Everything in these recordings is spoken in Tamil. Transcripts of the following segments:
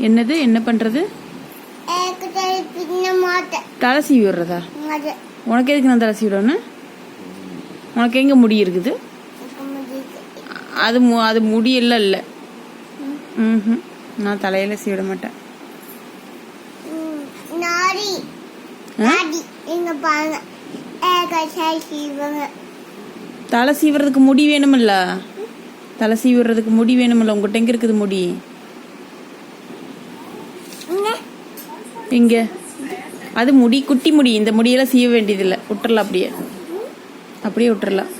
என்னது என்ன பண்றது? தலை சீவி விடுறதா? உனக்கு எதுக்கு நான் தலை சீவிடணும்? உனக்கு எங்க முடி இருக்குது? அது முடியெல்லாம் இல்லை. நான் தலையில சீவிட மாட்டேன். தலை சீவுறதுக்கு முடி வேணுமில்ல? தலை சீவுறதுக்கு முடி வேணுமில்ல? உங்ககிட்ட எங்க இருக்குது முடி? இங்க அது முடி, குட்டி முடி. இந்த முடியெல்லாம் சீவ வேண்டியதில்லை. விட்டுறலாம், அப்படியே விட்டுறலாம்.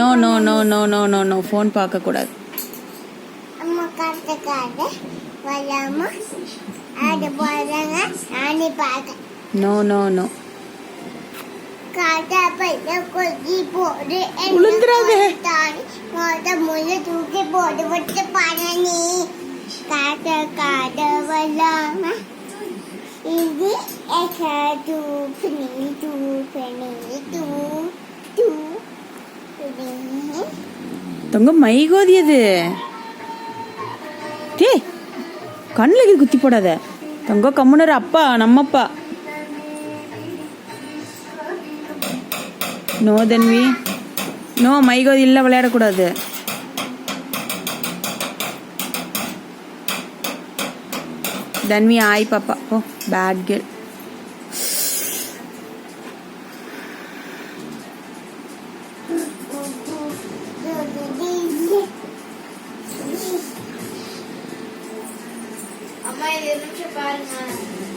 No no no no no no no phone பார்க்க கூடாது. நோ நோ நோ உளுந்துராத. தொங்க மைகோதி அது. டே கண்ணுல குத்தி போடாத தொங்க. கம்முனர் அப்பா, நம்மப்பா. நோ தன்வி, நோ. மைகோதி இல்லை, விளையாடக்கூடாது. தன்வி ஆய் பாப்பா. ஓ பேட் கேர்ள்.